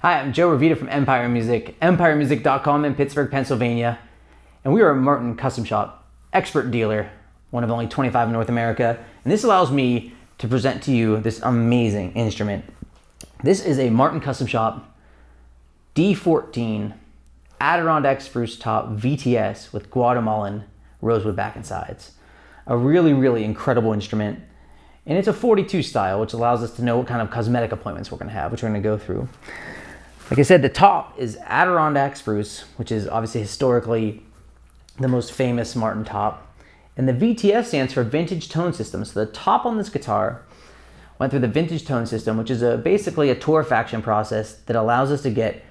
Hi, I'm Joe Revita from Empire Music, empiremusic.com in Pittsburgh, Pennsylvania. And we are a Martin custom shop, expert dealer, one of only 25 in North America. And this allows me to present to you this amazing instrument. This is a Martin custom shop D-14 Adirondack Spruce top VTS with Guatemalan Rosewood back and sides. A really incredible instrument. And it's a 42 style, which allows us to know what kind of cosmetic appointments we're gonna have, which we're gonna go through. Like I said, the top is Adirondack Spruce, which is obviously historically the most famous Martin top. And the VTS stands for Vintage Tone System. So the top on this guitar went through the Vintage Tone System, which is basically a torrefaction process that allows us to get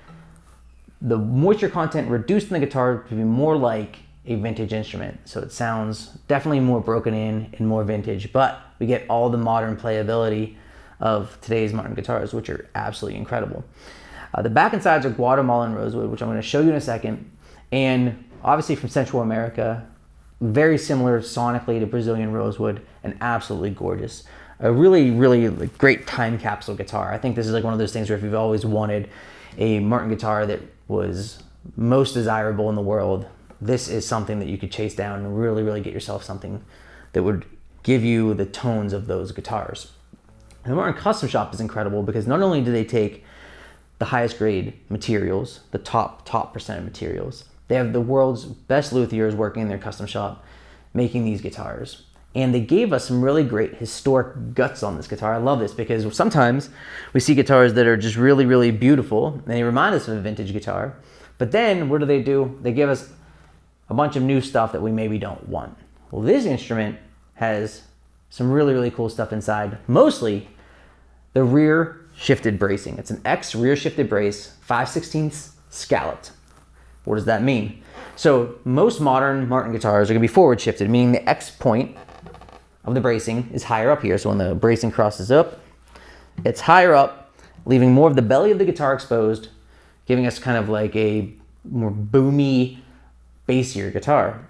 the moisture content reduced in the guitar to be more like a vintage instrument. So it sounds definitely more broken in and more vintage, but we get all the modern playability of today's Martin guitars, which are absolutely incredible. The back and sides are Guatemalan Rosewood, which I'm going to show you in a second, and obviously from Central America, very similar sonically to Brazilian Rosewood, and absolutely gorgeous. A really great time capsule guitar. I think this is like one of those things where if you've always wanted a Martin guitar that was most desirable in the world, this is something that you could chase down and really get yourself something that would give you the tones of those guitars. And the Martin Custom Shop is incredible because not only do they take the highest grade materials, the top percent of materials, they have the world's best luthiers working in their custom shop making these guitars. And they gave us some really great historic guts on this guitar. I love this because sometimes we see guitars that are just really beautiful and they remind us of a vintage guitar. But then what do? They give us a bunch of new stuff that we maybe don't want. Well, this instrument has some really cool stuff inside, mostly the rear shifted bracing. It's an X rear shifted brace, 5/16 scalloped. What does that mean? So most modern Martin guitars are gonna be forward shifted, meaning the X point of the bracing is higher up here. So when the bracing crosses up, it's higher up, leaving more of the belly of the guitar exposed, giving us kind of like a more boomy, bassier guitar.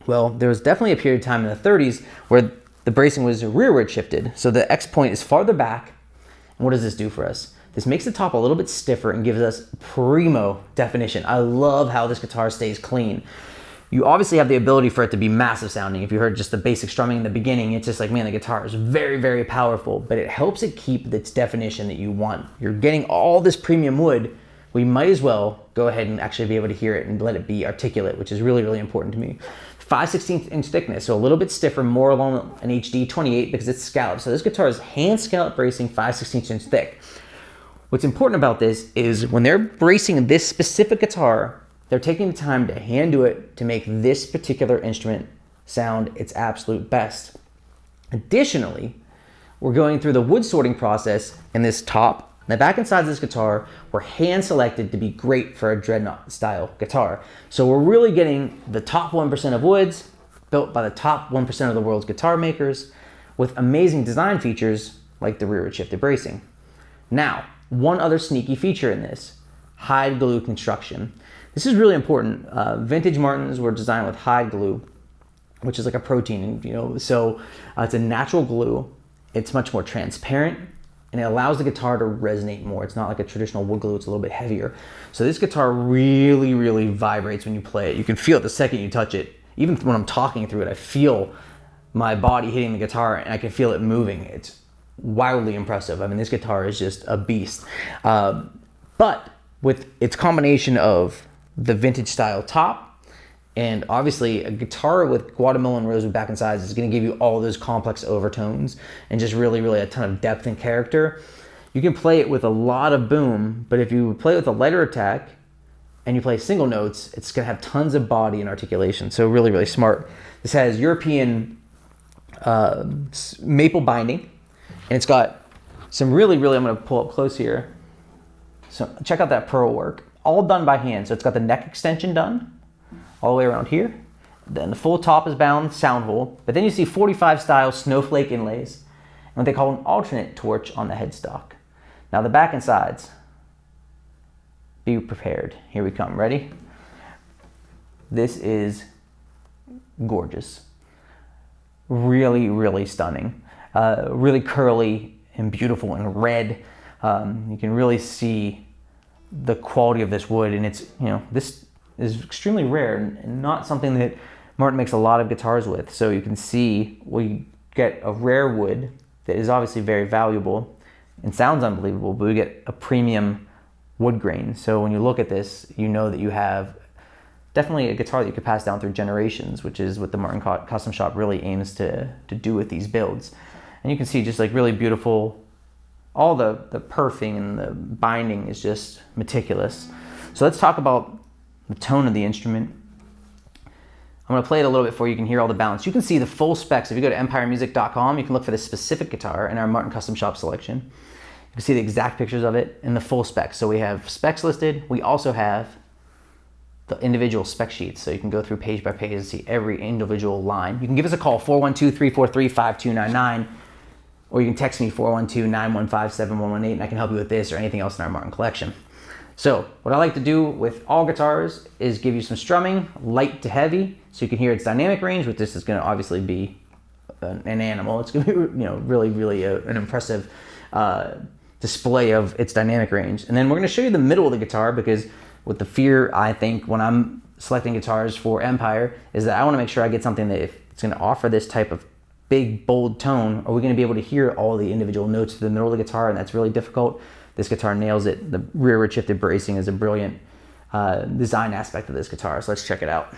Well, there was definitely a period of time in the 30s where the bracing was rearward shifted. So the X point is farther back. And what does this do for us? This makes the top a little bit stiffer and gives us primo definition. I love how this guitar stays clean. You obviously have the ability for it to be massive sounding. If you heard just the basic strumming in the beginning, it's just like, man, the guitar is very powerful, but it helps it keep its definition that you want. You're getting all this premium wood. We might as well go ahead and actually be able to hear it and let it be articulate, which is really important to me. 5/16 inch thickness, so a little bit stiffer, more along an HD 28 because it's scalloped. So this guitar is hand scallop bracing, 5/16 inch thick. What's important about this is when they're bracing this specific guitar, they're taking the time to hand do it to make this particular instrument sound its absolute best. Additionally, we're going through the wood sorting process in this top. The back and sides of this guitar were hand selected to be great for a dreadnought style guitar. So we're really getting the top 1% of woods built by the top 1% of the world's guitar makers with amazing design features like the rearward shifted bracing. Now, one other sneaky feature in this, hide glue construction. This is really important. Vintage Martins were designed with hide glue, which is like a protein, so it's a natural glue. It's much more transparent and it allows the guitar to resonate more. It's not like a traditional wood glue, it's a little bit heavier. So this guitar really vibrates when you play it. You can feel it the second you touch it. Even when I'm talking through it, I feel my body hitting the guitar and I can feel it moving. It's wildly impressive. I mean, this guitar is just a beast. But with its combination of the vintage style top, and obviously a guitar with Guatemalan Rosewood back and sides is gonna give you all those complex overtones and just really a ton of depth and character. You can play it with a lot of boom, but if you play it with a lighter attack and you play single notes, it's gonna have tons of body and articulation. So really smart. This has European maple binding, and it's got some really, I'm gonna pull up close here. So check out that pearl work, all done by hand. So it's got the neck extension done all the way around here. Then the full top is bound sound hole, but then you see 45 style snowflake inlays and what they call an alternate torch on the headstock. Now the back and sides, be prepared. Here we come, ready? This is gorgeous. Really stunning. Really curly and beautiful and red. You can really see the quality of this wood, and it's, this is extremely rare and not something that Martin makes a lot of guitars with. So you can see we get a rare wood that is obviously very valuable and sounds unbelievable, but we get a premium wood grain. So when you look at this, you know that you have definitely a guitar that you could pass down through generations, which is what the Martin Custom Shop really aims to do with these builds. And you can see just like really beautiful, all the perfing and the binding is just meticulous. So let's talk about the tone of the instrument. I'm going to play it a little bit for you. You can hear all the balance. You can see the full specs. If you go to empiremusic.com, you can look for this specific guitar in our Martin Custom Shop selection. You can see the exact pictures of it and the full specs. So we have specs listed. We also have the individual spec sheets. So you can go through page by page and see every individual line. You can give us a call, 412-343-5299, or you can text me, 412-915-7118, and I can help you with this or anything else in our Martin collection. So what I like to do with all guitars is give you some strumming, light to heavy, so you can hear its dynamic range, which this is going to obviously be an animal. It's going to be, really, really an impressive display of its dynamic range. And then we're going to show you the middle of the guitar, because with the fear, I think, when I'm selecting guitars for Empire, is that I want to make sure I get something that if it's going to offer this type of big, bold tone, are we going to be able to hear all the individual notes to the middle of the guitar, and that's really difficult. This guitar nails it. The rearward shifted bracing is a brilliant design aspect of this guitar, so let's check it out.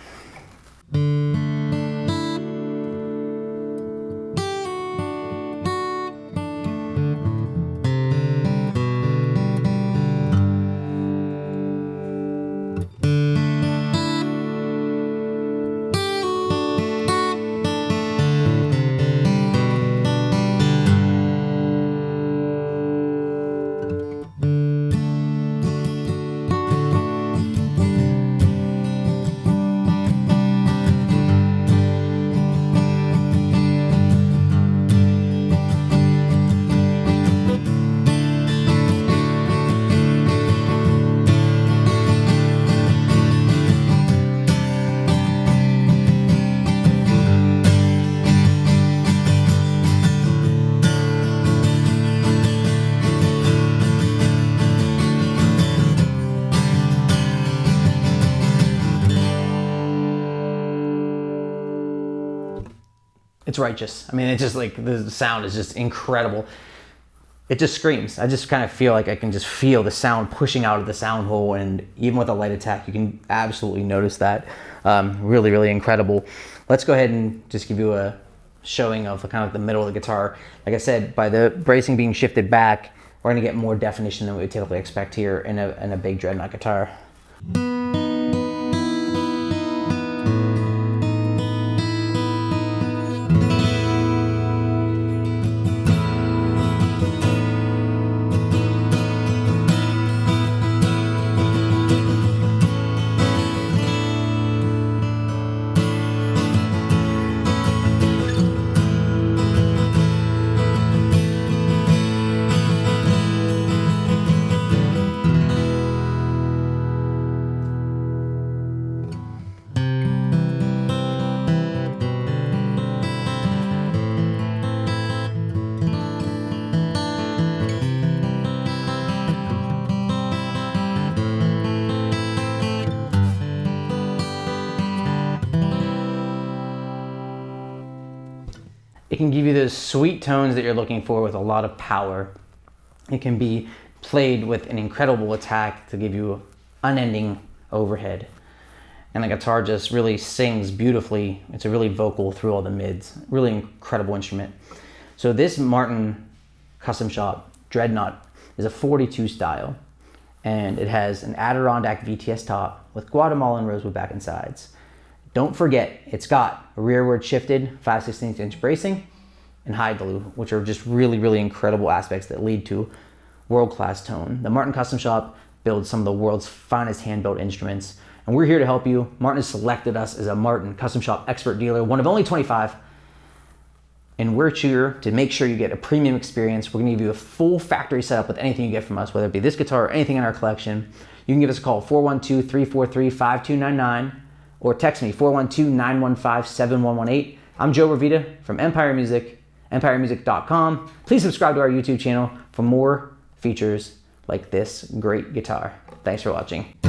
It's righteous. I mean, it's just like, the sound is just incredible. It just screams. I just kind of feel like I can just feel the sound pushing out of the sound hole, and even with a light attack, you can absolutely notice that. Really, really incredible. Let's go ahead and just give you a showing of kind of the middle of the guitar. Like I said, by the bracing being shifted back, we're gonna get more definition than we would typically expect here in a big dreadnought guitar. It can give you those sweet tones that you're looking for with a lot of power. It can be played with an incredible attack to give you unending overhead. And the guitar just really sings beautifully. It's a really vocal through all the mids. Really incredible instrument. So this Martin Custom Shop Dreadnought is a 42 style, and it has an Adirondack VTS top with Guatemalan Rosewood back and sides. Don't forget, it's got a rearward shifted 5/16 inch bracing and high glue, which are just really, really incredible aspects that lead to world-class tone. The Martin Custom Shop builds some of the world's finest hand-built instruments, and we're here to help you. Martin has selected us as a Martin Custom Shop expert dealer, one of only 25, and we're here to make sure you get a premium experience. We're gonna give you a full factory setup with anything you get from us, whether it be this guitar or anything in our collection. You can give us a call, 412-343-5299, or text me, 412-915-7118. I'm Joe Revita from Empire Music, empiremusic.com. Please subscribe to our YouTube channel for more features like this great guitar. Thanks. Thanks for watching.